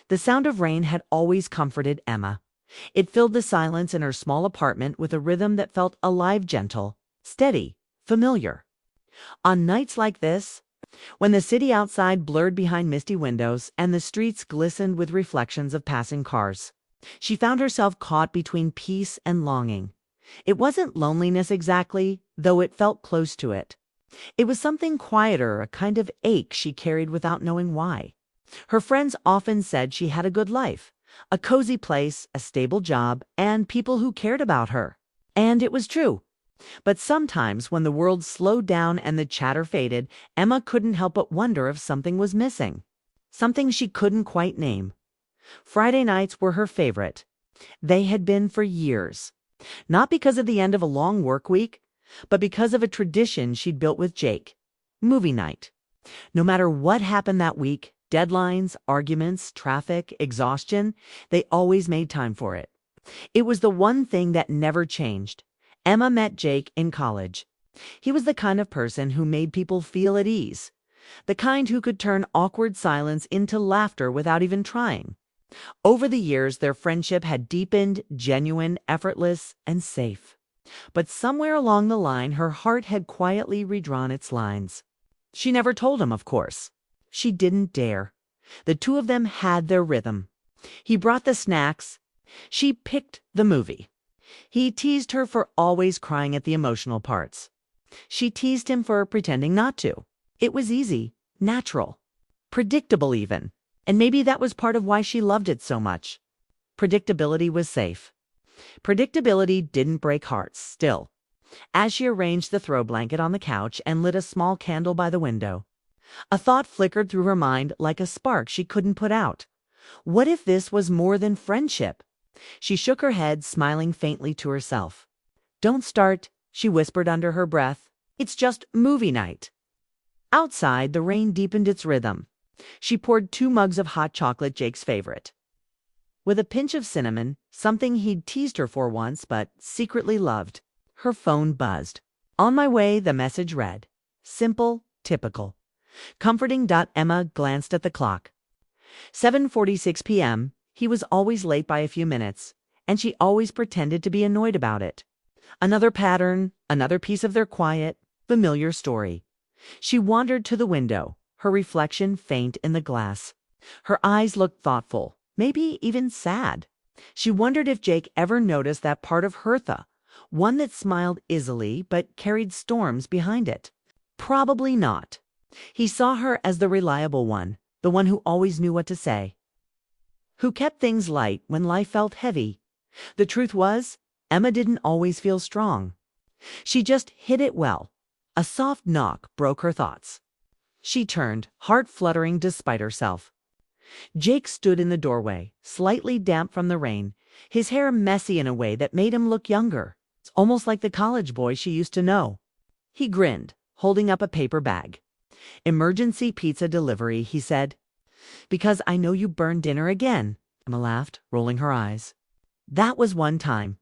The sound of rain had always comforted Emma. It filled the silence in her small apartment with a rhythm that felt alive, gentle, steady, familiar. On nights like this, when the city outside blurred behind misty windows and the streets glistened with reflections of passing cars, she found herself caught between peace and longing. It wasn't loneliness exactly, though it felt close to it. It was something quieter, a kind of ache she carried without knowing why. Her friends often said she had a good life, a cozy place, a stable job, and people who cared about her. And it was true. But sometimes when the world slowed down and the chatter faded, Emma couldn't help but wonder if something was missing. Something she couldn't quite name. Friday nights were her favorite. They had been for years. Not because of the end of a long work week, but because of a tradition she'd built with Jake. Movie night. No matter what happened that week, deadlines, arguments, traffic, exhaustion, they always made time for it. It was the one thing that never changed. Emma met Jake in college. He was the kind of person who made people feel at ease, the kind who could turn awkward silence into laughter without even trying. Over the years, their friendship had deepened, genuine, effortless, and safe. But somewhere along the line, her heart had quietly redrawn its lines. She never told him, of course. She didn't dare. The two of them had their rhythm. He brought the snacks. She picked the movie. He teased her for always crying at the emotional parts. She teased him for pretending not to. It was easy, natural, predictable even. And maybe that was part of why she loved it so much. Predictability was safe. Predictability didn't break hearts, still. As she arranged the throw blanket on the couch and lit a small candle by the window, a thought flickered through her mind like a spark she couldn't put out. What if this was more than friendship? She shook her head, smiling faintly to herself. "Don't start," she whispered under her breath. "It's just movie night." Outside, the rain deepened its rhythm. She poured 2 mugs of hot chocolate, Jake's favorite, with a pinch of cinnamon, something he'd teased her for once but secretly loved. Her phone buzzed. "On my way," the message read. Simple, typical. Comforting. Emma glanced at the clock. 7:46 p.m. He was always late by a few minutes, and she always pretended to be annoyed about it. Another pattern, another piece of their quiet, familiar story. She wandered to the window, her reflection faint in the glass. Her eyes looked thoughtful, maybe even sad. She wondered if Jake ever noticed that part of Hertha, one that smiled easily but carried storms behind it. Probably not. He saw her as the reliable one, the one who always knew what to say, who kept things light when life felt heavy. The truth was, Emma didn't always feel strong. She just hid it well. A soft knock broke her thoughts. She turned, heart fluttering despite herself. Jake stood in the doorway, slightly damp from the rain, his hair messy in a way that made him look younger, almost like the college boy she used to know. He grinned, holding up a paper bag. "Emergency pizza delivery," he said. "Because I know you burned dinner again," Emma laughed, rolling her eyes. "That was 1 time.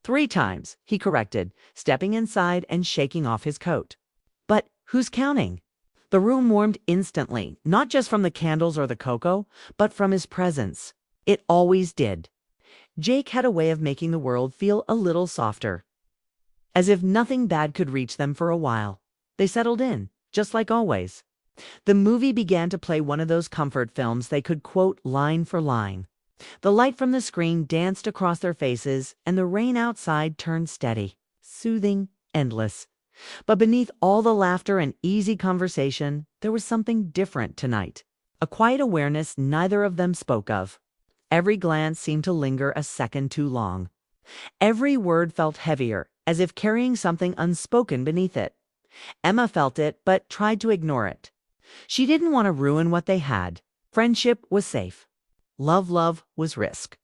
3 times, he corrected, stepping inside and shaking off his coat. "But who's counting?" The room warmed instantly, not just from the candles or the cocoa, but from his presence. It always did. Jake had a way of making the world feel a little softer, as if nothing bad could reach them for a while. They settled in, just like always. The movie began to play, one of those comfort films they could quote line for line. The light from the screen danced across their faces, and the rain outside turned steady, soothing, endless. But beneath all the laughter and easy conversation, there was something different tonight. A quiet awareness neither of them spoke of. Every glance seemed to linger a second too long. Every word felt heavier, as if carrying something unspoken beneath it. Emma felt it, but tried to ignore it. She didn't want to ruin what they had. Friendship was safe. Love was risk.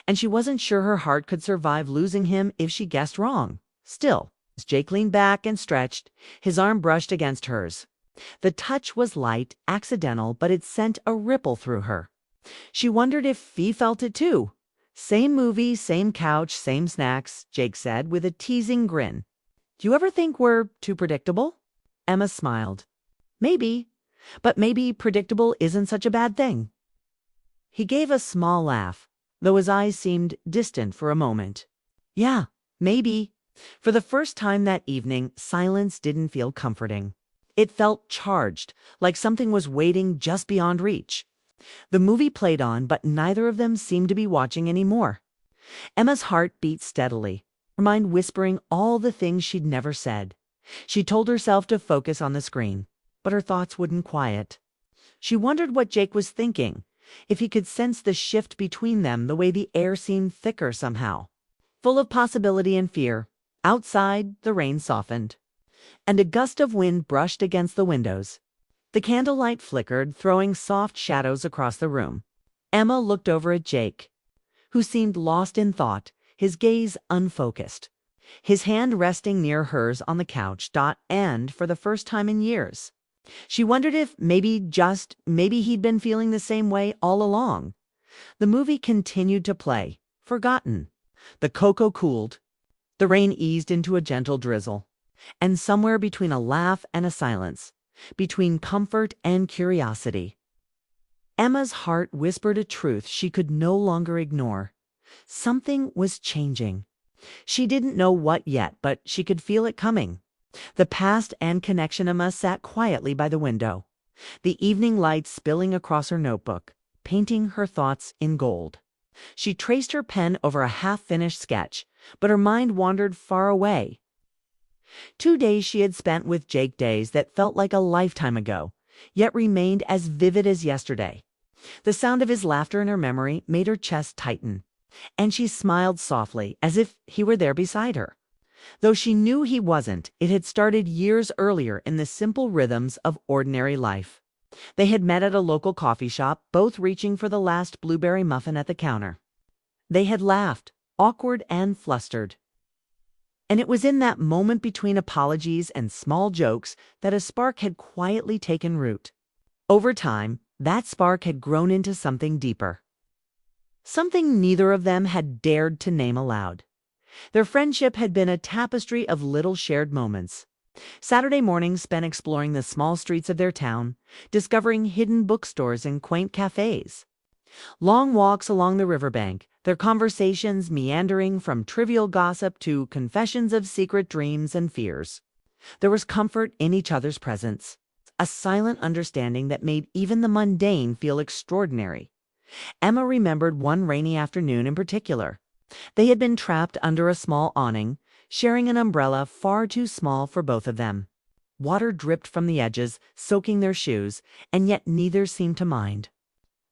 And she wasn't sure her heart could survive losing him if she guessed wrong. Still, as Jake leaned back and stretched, his arm brushed against hers. The touch was light, accidental, but it sent a ripple through her. She wondered if he felt it too. "Same movie, same couch, same snacks," Jake said with a teasing grin. "Do you ever think we're too predictable?" Emma smiled. "Maybe, but maybe predictable isn't such a bad thing." He gave a small laugh, though his eyes seemed distant for a moment. Yeah, maybe. For the first time that evening, silence didn't feel comforting. It felt charged, like something was waiting just beyond reach. The movie played on, but neither of them seemed to be watching anymore. Emma's heart beat steadily, her mind whispering all the things she'd never said. She told herself to focus on the screen, but her thoughts wouldn't quiet. She wondered what Jake was thinking, if he could sense the shift between them the way the air seemed thicker somehow, full of possibility and fear. Outside, the rain softened, and a gust of wind brushed against the windows. The candlelight flickered, throwing soft shadows across the room. Emma looked over at Jake, who seemed lost in thought, his gaze unfocused, his hand resting near hers on the couch, and for the first time in years. She wondered if maybe he'd been feeling the same way all along. The movie continued to play, forgotten. The cocoa cooled. The rain eased into a gentle drizzle. And somewhere between a laugh and a silence, between comfort and curiosity, Emma's heart whispered a truth she could no longer ignore. Something was changing. She didn't know what yet, but she could feel it coming. The past and connection. Emma sat quietly by the window, the evening light spilling across her notebook, painting her thoughts in gold. She traced her pen over a half-finished sketch, but her mind wandered far away. 2 days she had spent with Jake, days that felt like a lifetime ago, yet remained as vivid as yesterday. The sound of his laughter in her memory made her chest tighten, and she smiled softly as if he were there beside her. Though she knew he wasn't, it had started years earlier in the simple rhythms of ordinary life. They had met at a local coffee shop, both reaching for the last blueberry muffin at the counter. They had laughed, awkward and flustered. And it was in that moment between apologies and small jokes that a spark had quietly taken root. Over time, that spark had grown into something deeper. Something neither of them had dared to name aloud. Their friendship had been a tapestry of little shared moments. Saturday mornings spent exploring the small streets of their town, discovering hidden bookstores and quaint cafes. Long walks along the riverbank, their conversations meandering from trivial gossip to confessions of secret dreams and fears. There was comfort in each other's presence, a silent understanding that made even the mundane feel extraordinary. Emma remembered one rainy afternoon in particular. They had been trapped under a small awning, sharing an umbrella far too small for both of them. Water dripped from the edges, soaking their shoes, and yet neither seemed to mind.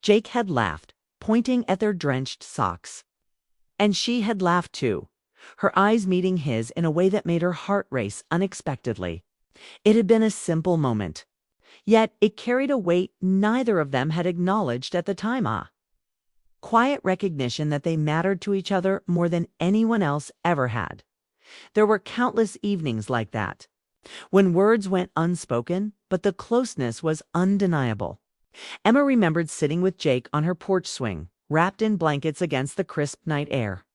Jake had laughed, pointing at their drenched socks. And she had laughed too, her eyes meeting his in a way that made her heart race unexpectedly. It had been a simple moment, yet it carried a weight neither of them had acknowledged at the time. Quiet recognition that they mattered to each other more than anyone else ever had. There were countless evenings like that, when words went unspoken, but the closeness was undeniable. Emma remembered sitting with Jake on her porch swing, wrapped in blankets against the crisp night air.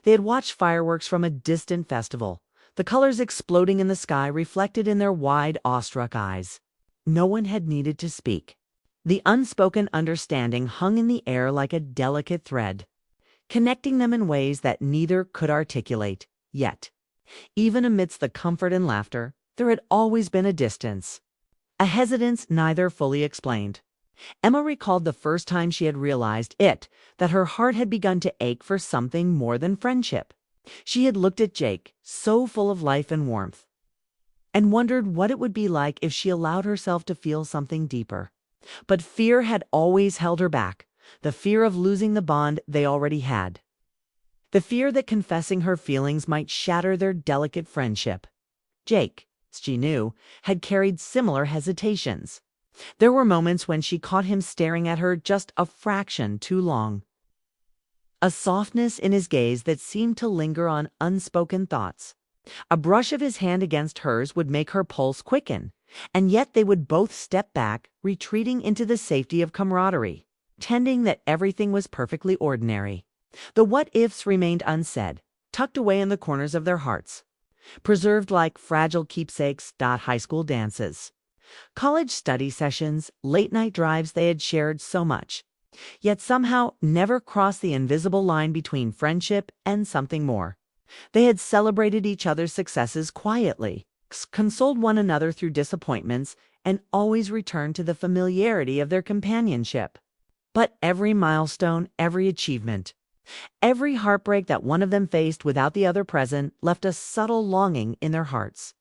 They had watched fireworks from a distant festival, the colors exploding in the sky reflected in their wide, awestruck eyes. No one had needed to speak. The unspoken understanding hung in the air like a delicate thread, connecting them in ways that neither could articulate. Yet, even amidst the comfort and laughter, there had always been a distance, a hesitance neither fully explained. Emma recalled the first time she had realized it, that her heart had begun to ache for something more than friendship. She had looked at Jake, so full of life and warmth, and wondered what it would be like if she allowed herself to feel something deeper. But fear had always held her back, the fear of losing the bond they already had. The fear that confessing her feelings might shatter their delicate friendship. Jake, she knew, had carried similar hesitations. There were moments when she caught him staring at her just a fraction too long. A softness in his gaze that seemed to linger on unspoken thoughts. A brush of his hand against hers would make her pulse quicken, and yet they would both step back, retreating into the safety of camaraderie, tending that everything was perfectly ordinary. The what-ifs remained unsaid, tucked away in the corners of their hearts, preserved like fragile keepsakes. High school dances, college study sessions, late-night drives they had shared so much. yet somehow never crossed the invisible line between friendship and something more. They had celebrated each other's successes quietly, consoled one another through disappointments, and always returned to the familiarity of their companionship. But every milestone, every achievement, every heartbreak that one of them faced without the other present left a subtle longing in their hearts,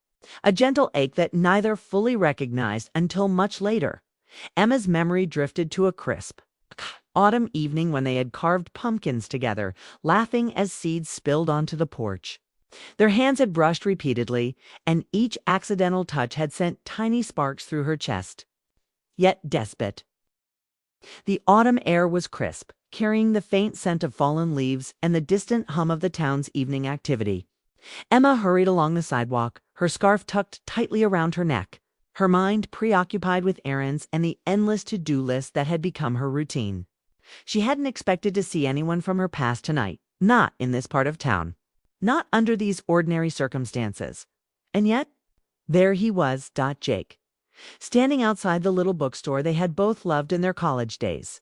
a gentle ache that neither fully recognized until much later. Emma's memory drifted to a crisp autumn evening when they had carved pumpkins together, laughing as seeds spilled onto the porch. Their hands had brushed repeatedly, and each accidental touch had sent tiny sparks through her chest. Yet despot. The autumn air was crisp, carrying the faint scent of fallen leaves and the distant hum of the town's evening activity. Emma hurried along the sidewalk, her scarf tucked tightly around her neck, her mind preoccupied with errands and the endless to-do list that had become her routine. She hadn't expected to see anyone from her past tonight, not in this part of town, not under these ordinary circumstances. And yet, there he was, Jake, standing outside the little bookstore they had both loved in their college days.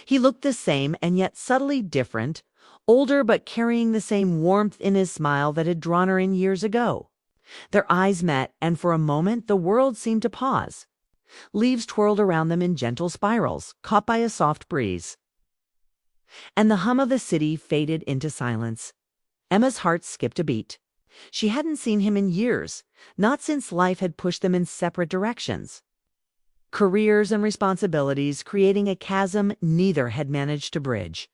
He looked the same and yet subtly different, older but carrying the same warmth in his smile that had drawn her in years ago. Their eyes met, and for a moment the world seemed to pause. Leaves twirled around them in gentle spirals, caught by a soft breeze. And the hum of the city faded into silence. Emma's heart skipped a beat. She hadn't seen him in years, not since life had pushed them in separate directions. Careers and responsibilities creating a chasm neither had managed to bridge.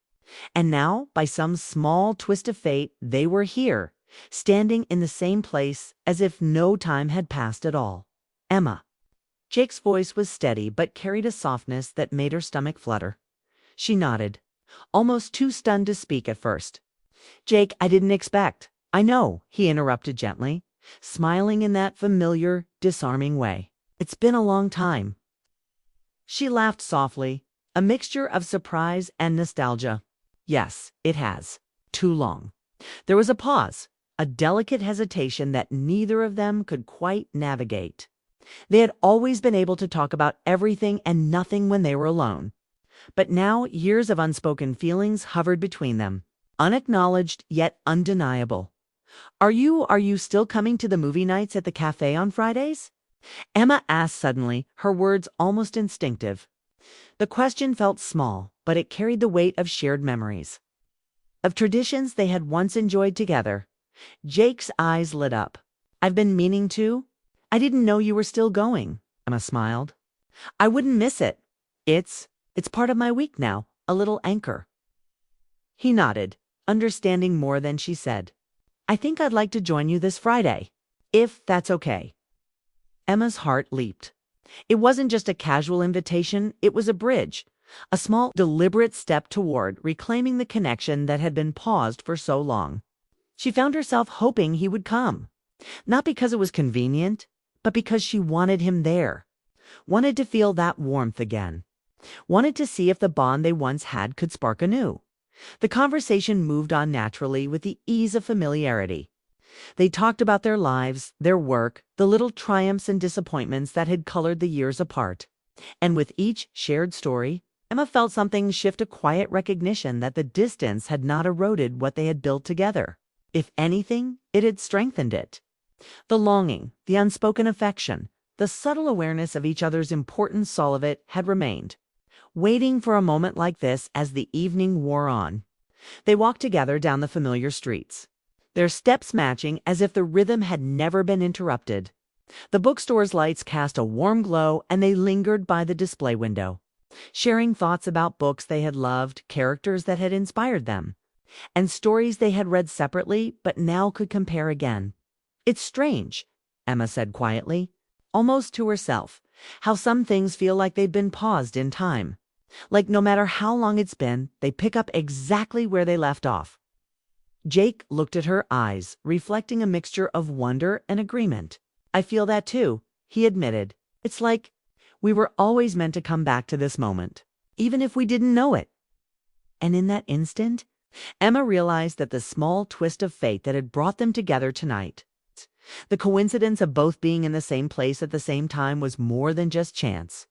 And now, by some small twist of fate, they were here, standing in the same place as if no time had passed at all. Emma. Jake's voice was steady but carried a softness that made her stomach flutter. She nodded, almost too stunned to speak at first. Jake, I didn't expect. I know, he interrupted gently, smiling in that familiar, disarming way. It's been a long time. She laughed softly, a mixture of surprise and nostalgia. Yes, it has. Too long. There was a pause, a delicate hesitation that neither of them could quite navigate. They had always been able to talk about everything and nothing when they were alone. But now years of unspoken feelings hovered between them, unacknowledged yet undeniable. Are you still coming to the movie nights at the cafe on Fridays? Emma asked suddenly, her words almost instinctive. The question felt small, but it carried the weight of shared memories, of traditions they had once enjoyed together. Jake's eyes lit up. I've been meaning to. I didn't know you were still going, Emma smiled. I wouldn't miss it. It's part of my week now, a little anchor. He nodded, understanding more than she said. I think I'd like to join you this Friday, if that's okay. Emma's heart leaped. It wasn't just a casual invitation, it was a bridge, a small, deliberate step toward reclaiming the connection that had been paused for so long. She found herself hoping he would come, not because it was convenient, but because she wanted him there, wanted to feel that warmth again, wanted to see if the bond they once had could spark anew. The conversation moved on naturally with the ease of familiarity. They talked about their lives, their work, the little triumphs and disappointments that had colored the years apart. And with each shared story, Emma felt something shift, a quiet recognition that the distance had not eroded what they had built together. If anything, it had strengthened it. The longing, the unspoken affection, the subtle awareness of each other's importance, all of it had remained, waiting for a moment like this as the evening wore on. They walked together down the familiar streets, their steps matching as if the rhythm had never been interrupted. The bookstore's lights cast a warm glow, and they lingered by the display window, sharing thoughts about books they had loved, characters that had inspired them, and stories they had read separately but now could compare again. It's strange, Emma said quietly, almost to herself, how some things feel like they've been paused in time. Like no matter how long it's been, they pick up exactly where they left off. Jake looked at her eyes, reflecting a mixture of wonder and agreement. I feel that too, he admitted. It's like we were always meant to come back to this moment, even if we didn't know it. And in that instant, Emma realized that the small twist of fate that had brought them together tonight, the coincidence of both being in the same place at the same time, was more than just chance.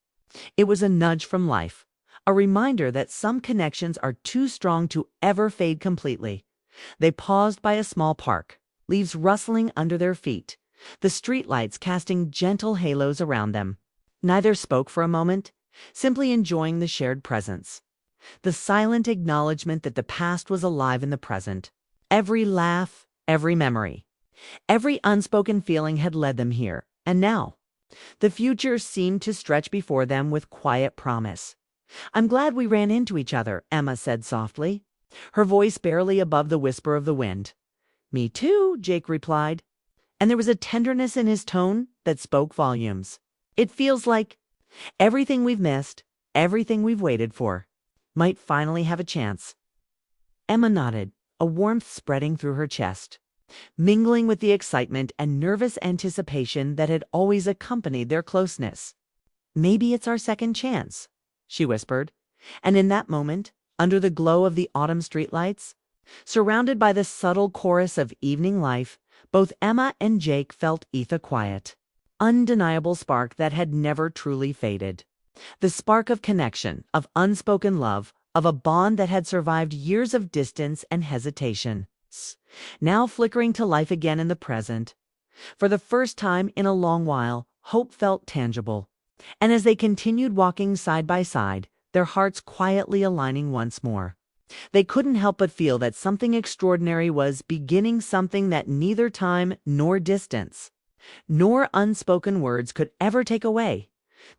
It was a nudge from life, a reminder that some connections are too strong to ever fade completely. They paused by a small park, leaves rustling under their feet, the streetlights casting gentle halos around them. Neither spoke for a moment, simply enjoying the shared presence. The silent acknowledgement that the past was alive in the present. Every laugh, every memory, every unspoken feeling had led them here, and now the future seemed to stretch before them with quiet promise. "I'm glad we ran into each other," Emma said softly, her voice barely above the whisper of the wind. "Me too," Jake replied, and there was a tenderness in his tone that spoke volumes. "It feels like everything we've missed, everything we've waited for, might finally have a chance." Emma nodded, a warmth spreading through her chest, mingling with the excitement and nervous anticipation that had always accompanied their closeness. "Maybe it's our second chance," she whispered, and in that moment, under the glow of the autumn streetlights, surrounded by the subtle chorus of evening life, both Emma and Jake felt a quiet, undeniable spark that had never truly faded. The spark of connection, of unspoken love, of a bond that had survived years of distance and hesitation, now flickering to life again in the present. For the first time in a long while, hope felt tangible. And as they continued walking side by side, their hearts quietly aligning once more, they couldn't help but feel that something extraordinary was beginning, something that neither time nor distance, nor unspoken words could ever take away.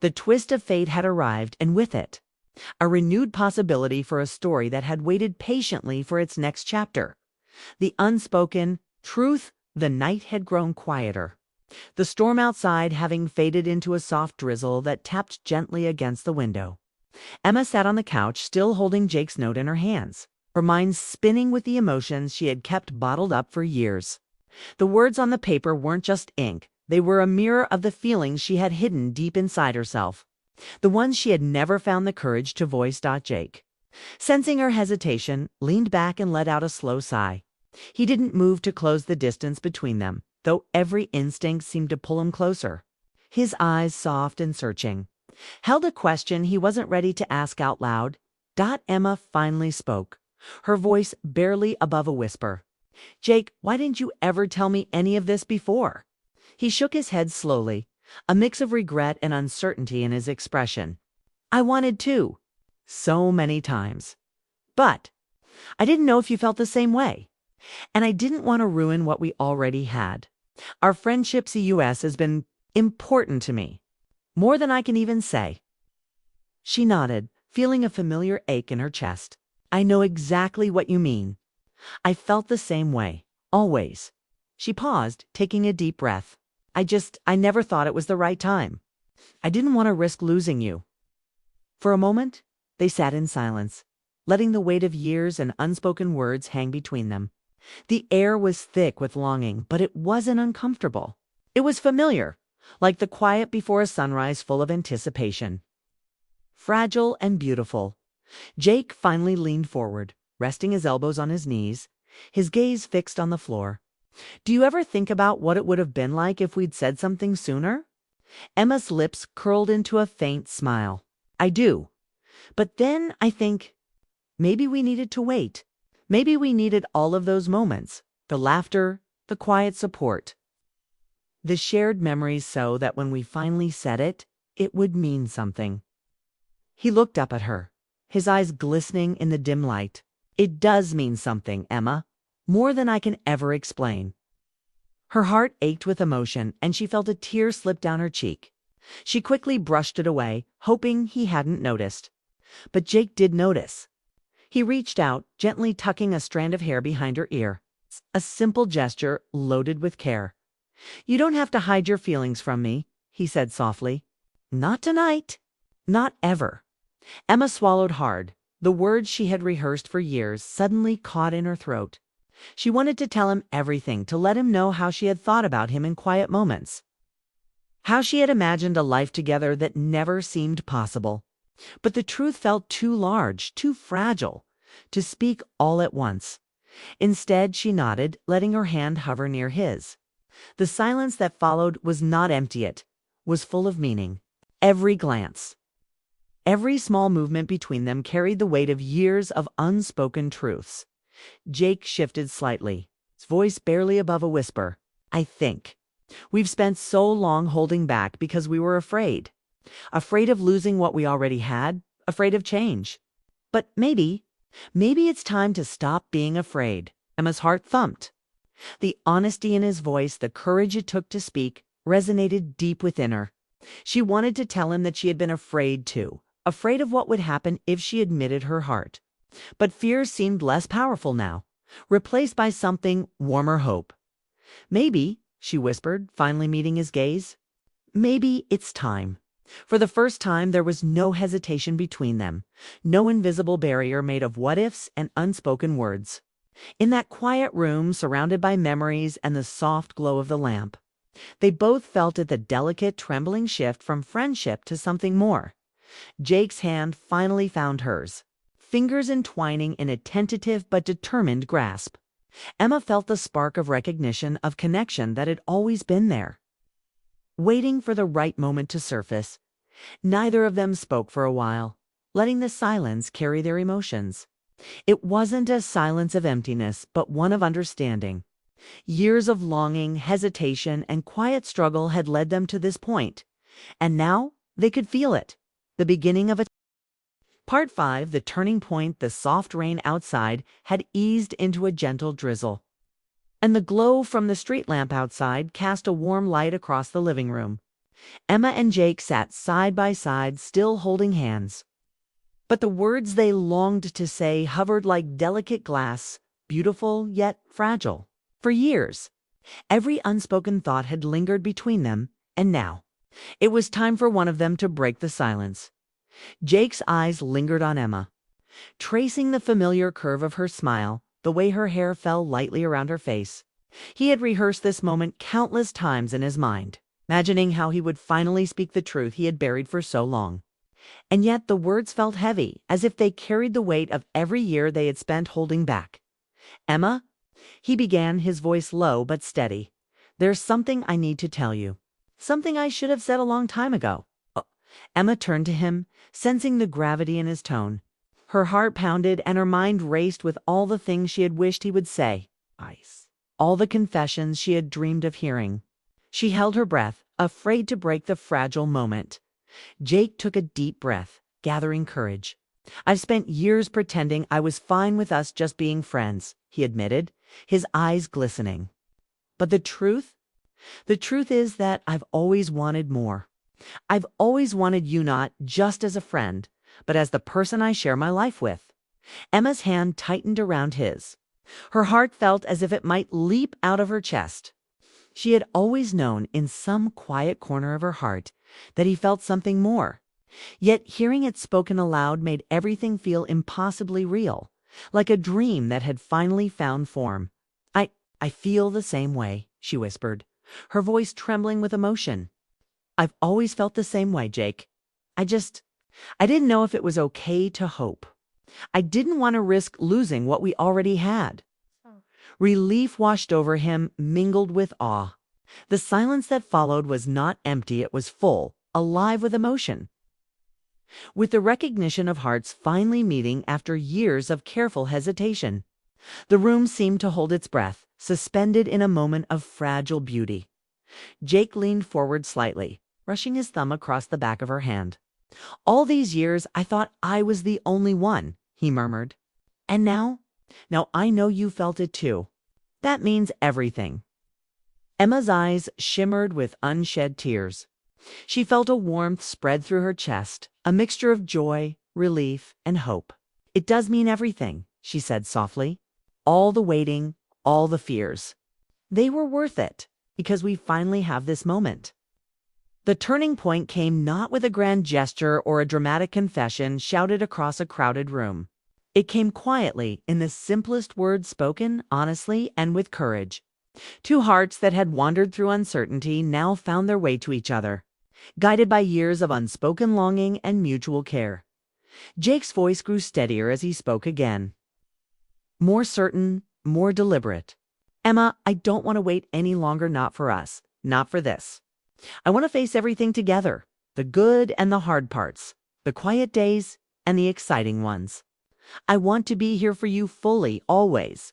The twist of fate had arrived, and with it, a renewed possibility for a story that had waited patiently for its next chapter. The unspoken truth: the night had grown quieter, the storm outside having faded into a soft drizzle that tapped gently against the window. Emma sat on the couch, still holding Jake's note in her hands, her mind spinning with the emotions she had kept bottled up for years. The words on the paper weren't just ink, they were a mirror of the feelings she had hidden deep inside herself, the ones she had never found the courage to voice. Jake, sensing her hesitation, leaned back and let out a slow sigh. He didn't move to close the distance between them, though every instinct seemed to pull him closer. His eyes, soft and searching, held a question he wasn't ready to ask out loud. Emma finally spoke, her voice barely above a whisper. "Jake, why didn't you ever tell me any of this before?" He shook his head slowly, a mix of regret and uncertainty in his expression. "I wanted to, so many times. But I didn't know if you felt the same way. And I didn't want to ruin what we already had. Our friendship CUS has been important to me, more than I can even say." She nodded, feeling a familiar ache in her chest. "I know exactly what you mean. I felt the same way, always." She paused, taking a deep breath. I never thought it was the right time. I didn't want to risk losing you." For a moment, they sat in silence, letting the weight of years and unspoken words hang between them. The air was thick with longing, but it wasn't uncomfortable. It was familiar, like the quiet before a sunrise full of anticipation. Fragile and beautiful, Jake finally leaned forward, resting his elbows on his knees, his gaze fixed on the floor. "Do you ever think about what it would have been like if we'd said something sooner?" Emma's lips curled into a faint smile. "I do. But then I think maybe we needed to wait. Maybe we needed all of those moments, the laughter, the quiet support, the shared memories, so that when we finally said it, it would mean something." He looked up at her, his eyes glistening in the dim light. "It does mean something, Emma, more than I can ever explain." Her heart ached with emotion, and she felt a tear slip down her cheek. She quickly brushed it away, hoping he hadn't noticed. But Jake did notice. He reached out, gently tucking a strand of hair behind her ear, a simple gesture loaded with care. "You don't have to hide your feelings from me," he said softly. "Not tonight. Not ever." Emma swallowed hard. The words she had rehearsed for years suddenly caught in her throat. She wanted to tell him everything, to let him know how she had thought about him in quiet moments, how she had imagined a life together that never seemed possible. But the truth felt too large, too fragile, to speak all at once. Instead, she nodded, letting her hand hover near his. The silence that followed was not empty, it was full of meaning. Every glance, Every small movement between them carried the weight of years of unspoken truths. Jake shifted slightly, his voice barely above a whisper. I think. We've spent so long holding back because we were afraid. Afraid of losing what we already had, afraid of change. But maybe it's time to stop being afraid. Emma's heart thumped. The honesty in his voice, the courage it took to speak, resonated deep within her. She wanted to tell him that she had been afraid too, afraid of what would happen if she admitted her heart. But fear seemed less powerful now, replaced by something warmer hope. Maybe, she whispered, finally meeting his gaze, maybe it's time. For the first time, there was no hesitation between them, no invisible barrier made of what-ifs and unspoken words. In that quiet room, surrounded by memories and the soft glow of the lamp, they both felt it, the delicate, trembling shift from friendship to something more. Jake's hand finally found hers, fingers entwining in a tentative but determined grasp. Emma felt the spark of recognition, of connection that had always been there, waiting for the right moment to surface. Neither of them spoke for a while, letting the silence carry their emotions. It wasn't a silence of emptiness, but one of understanding. Years of longing, hesitation, and quiet struggle had led them to this point, and now they could feel it, the beginning of a Part 5, the turning point. The soft rain outside had eased into a gentle drizzle, and the glow from the street lamp outside cast a warm light across the living room. Emma and Jake sat side by side, still holding hands. But the words they longed to say hovered like delicate glass, beautiful yet fragile. For years, every unspoken thought had lingered between them, and now it was time for one of them to break the silence. Jake's eyes lingered on Emma, tracing the familiar curve of her smile, the way her hair fell lightly around her face. He had rehearsed this moment countless times in his mind, imagining how he would finally speak the truth he had buried for so long. And yet the words felt heavy, as if they carried the weight of every year they had spent holding back. Emma, he began, his voice low but steady. There's something I need to tell you. Something I should have said a long time ago. Emma turned to him, sensing the gravity in his tone. Her heart pounded and her mind raced with all the things she had wished he would say. Ice. All the confessions she had dreamed of hearing. She held her breath, afraid to break the fragile moment. Jake took a deep breath, gathering courage. I've spent years pretending I was fine with us just being friends, he admitted, his eyes glistening. But the truth is that I've always wanted more. I've always wanted you not just as a friend, but as the person I share my life with. Emma's hand tightened around his. Her heart felt as if it might leap out of her chest. She had always known in some quiet corner of her heart that he felt something more. Yet hearing it spoken aloud made everything feel impossibly real, like a dream that had finally found form. I feel the same way, she whispered, her voice trembling with emotion. I've always felt the same way, Jake. I didn't know if it was okay to hope. I didn't want to risk losing what we already had. Relief washed over him, mingled with awe. The silence that followed was not empty, it was full, alive with emotion. With the recognition of hearts finally meeting after years of careful hesitation, the room seemed to hold its breath, suspended in a moment of fragile beauty. Jake leaned forward slightly, brushing his thumb across the back of her hand. All these years I thought I was the only one, he murmured. And now I know you felt it too. That means everything. Emma's eyes shimmered with unshed tears. She felt a warmth spread through her chest, a mixture of joy, relief, and hope. It does mean everything, she said softly. All the waiting, all the fears. They were worth it, because we finally have this moment. The turning point came not with a grand gesture or a dramatic confession shouted across a crowded room. It came quietly, in the simplest words spoken, honestly, and with courage. Two hearts that had wandered through uncertainty now found their way to each other, guided by years of unspoken longing and mutual care. Jake's voice grew steadier as he spoke again. More certain, more deliberate. Emma, I don't want to wait any longer, not for us, not for this. I want to face everything together, the good and the hard parts, the quiet days and the exciting ones. I want to be here for you fully, always.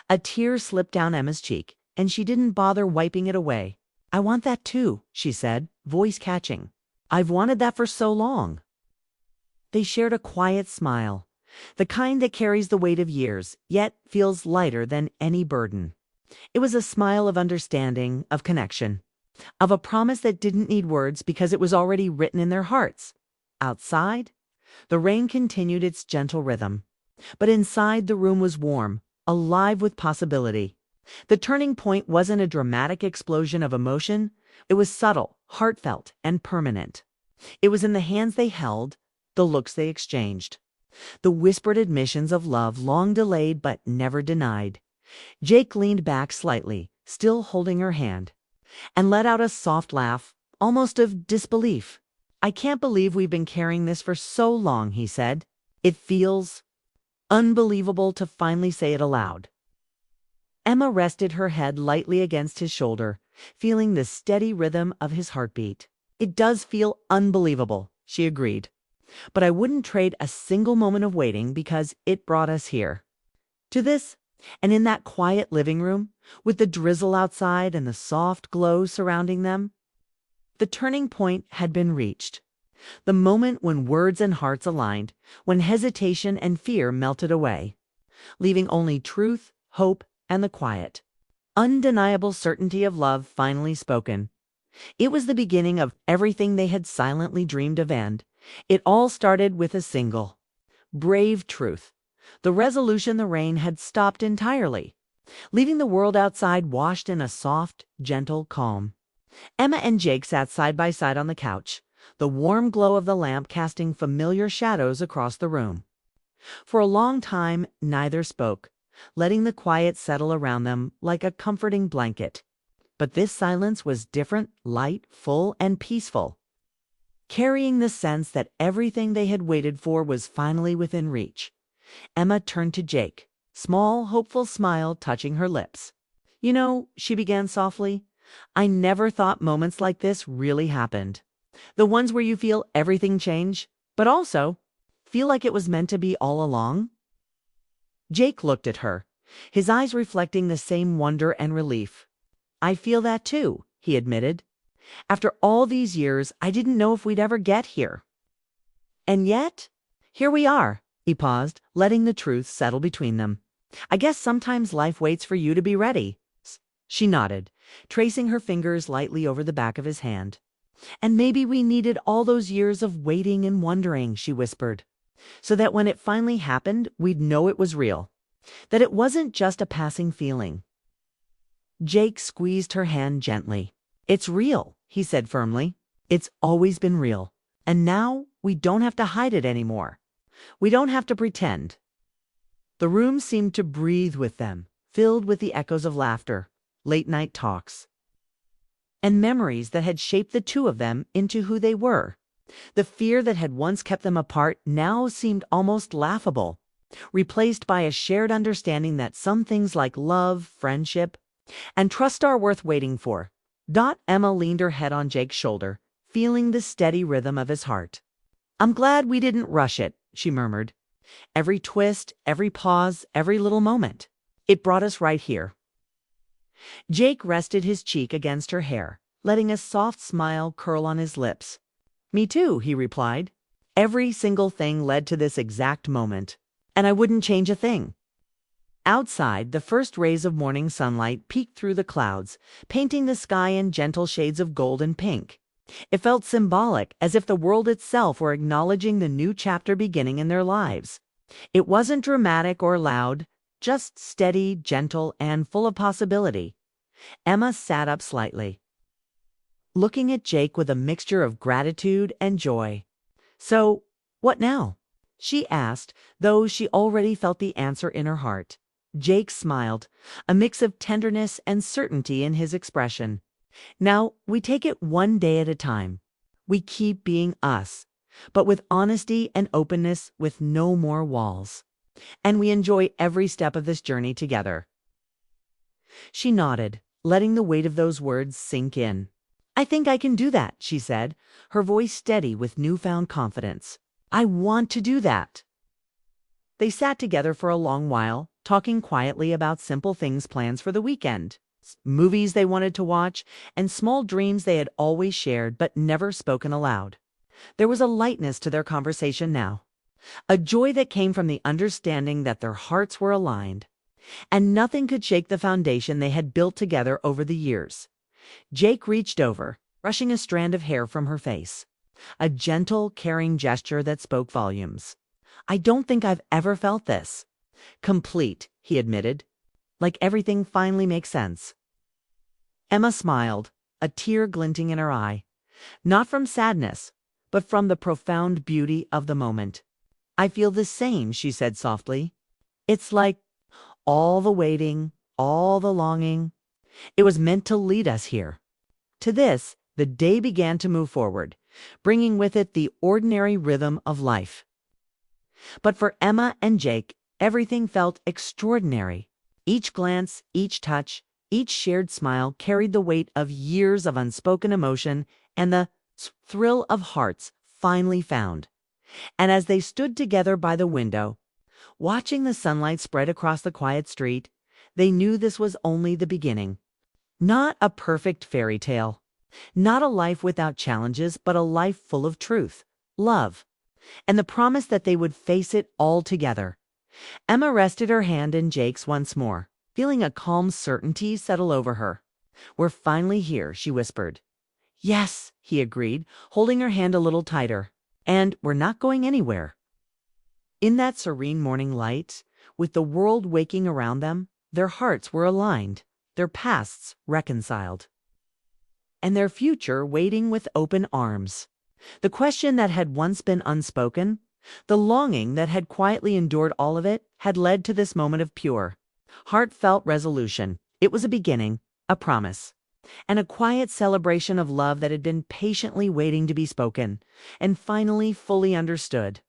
A tear slipped down Emma's cheek, and she didn't bother wiping it away. I want that too, she said, voice catching. I've wanted that for so long. They shared a quiet smile, the kind that carries the weight of years, yet feels lighter than any burden. It was a smile of understanding, of connection, of a promise that didn't need words because it was already written in their hearts. Outside, the rain continued its gentle rhythm, but inside the room was warm, alive with possibility. The turning point wasn't a dramatic explosion of emotion. It was subtle, heartfelt, and permanent. It was in the hands they held, the looks they exchanged, the whispered admissions of love long delayed but never denied. Jake leaned back slightly, still holding her hand, and let out a soft laugh, almost of disbelief. I can't believe we've been carrying this for so long, he said. It feels unbelievable to finally say it aloud. Emma rested her head lightly against his shoulder, feeling the steady rhythm of his heartbeat. It does feel unbelievable, she agreed. But I wouldn't trade a single moment of waiting because it brought us here. To this, and in that quiet living room, with the drizzle outside and the soft glow surrounding them, the turning point had been reached. The moment when words and hearts aligned, when hesitation and fear melted away, leaving only truth, hope, and the quiet, undeniable certainty of love finally spoken. It was the beginning of everything they had silently dreamed of, and it all started with a single, brave truth. The resolution the rain had stopped entirely, leaving the world outside washed in a soft, gentle calm. Emma and Jake sat side by side on the couch, the warm glow of the lamp casting familiar shadows across the room. For a long time, neither spoke, letting the quiet settle around them like a comforting blanket. But this silence was different, light, full, and peaceful, carrying the sense that everything they had waited for was finally within reach. Emma turned to Jake, small, hopeful smile touching her lips. You know, she began softly, I never thought moments like this really happened. The ones where you feel everything change, but also feel like it was meant to be all along. Jake looked at her, his eyes reflecting the same wonder and relief. I feel that too, he admitted. After all these years, I didn't know if we'd ever get here. And yet, here we are. He paused, letting the truth settle between them. I guess sometimes life waits for you to be ready. She nodded, tracing her fingers lightly over the back of his hand. And maybe we needed all those years of waiting and wondering, she whispered, so that when it finally happened, we'd know it was real, that it wasn't just a passing feeling. Jake squeezed her hand gently. It's real, he said firmly. It's always been real. And now we don't have to hide it anymore. We don't have to pretend. The room seemed to breathe with them, filled with the echoes of laughter, late-night talks, and memories that had shaped the two of them into who they were. The fear that had once kept them apart now seemed almost laughable, replaced by a shared understanding that some things like love, friendship, and trust are worth waiting for. Emma leaned her head on Jake's shoulder, feeling the steady rhythm of his heart. I'm glad we didn't rush it, she murmured. Every twist, every pause, every little moment. It brought us right here. Jake rested his cheek against her hair, letting a soft smile curl on his lips. Me too, he replied. Every single thing led to this exact moment, and I wouldn't change a thing. Outside, the first rays of morning sunlight peeked through the clouds, painting the sky in gentle shades of gold and pink. It felt symbolic, as if the world itself were acknowledging the new chapter beginning in their lives. It wasn't dramatic or loud, just steady, gentle, and full of possibility. Emma sat up slightly, looking at Jake with a mixture of gratitude and joy. So, what now? She asked, though she already felt the answer in her heart. Jake smiled, a mix of tenderness and certainty in his expression. Now, we take it one day at a time. We keep being us, but with honesty and openness, with no more walls. And we enjoy every step of this journey together. She nodded, letting the weight of those words sink in. I think I can do that, she said, her voice steady with newfound confidence. I want to do that. They sat together for a long while, talking quietly about simple things, plans for the weekend, movies they wanted to watch, and small dreams they had always shared but never spoken aloud. There was a lightness to their conversation now, a joy that came from the understanding that their hearts were aligned, and nothing could shake the foundation they had built together over the years. Jake reached over, brushing a strand of hair from her face, a gentle, caring gesture that spoke volumes. I don't think I've ever felt this. Complete, he admitted, like everything finally makes sense. Emma smiled, a tear glinting in her eye, not from sadness, but from the profound beauty of the moment. I feel the same, she said softly. It's like all the waiting, all the longing. It was meant to lead us here. To this, the day began to move forward, bringing with it the ordinary rhythm of life. But for Emma and Jake, everything felt extraordinary. Each glance, each touch, each shared smile carried the weight of years of unspoken emotion and the thrill of hearts finally found. And as they stood together by the window, watching the sunlight spread across the quiet street, they knew this was only the beginning. Not a perfect fairy tale, not a life without challenges, but a life full of truth, love, and the promise that they would face it all together. Emma rested her hand in Jake's once more, feeling a calm certainty settle over her. We're finally here, she whispered. Yes, he agreed, holding her hand a little tighter. And we're not going anywhere. In that serene morning light, with the world waking around them, their hearts were aligned, their pasts reconciled, and their future waiting with open arms. The question that had once been unspoken, the longing that had quietly endured all of it, had led to this moment of pure, heartfelt resolution. It was a beginning, a promise, and a quiet celebration of love that had been patiently waiting to be spoken, and finally fully understood.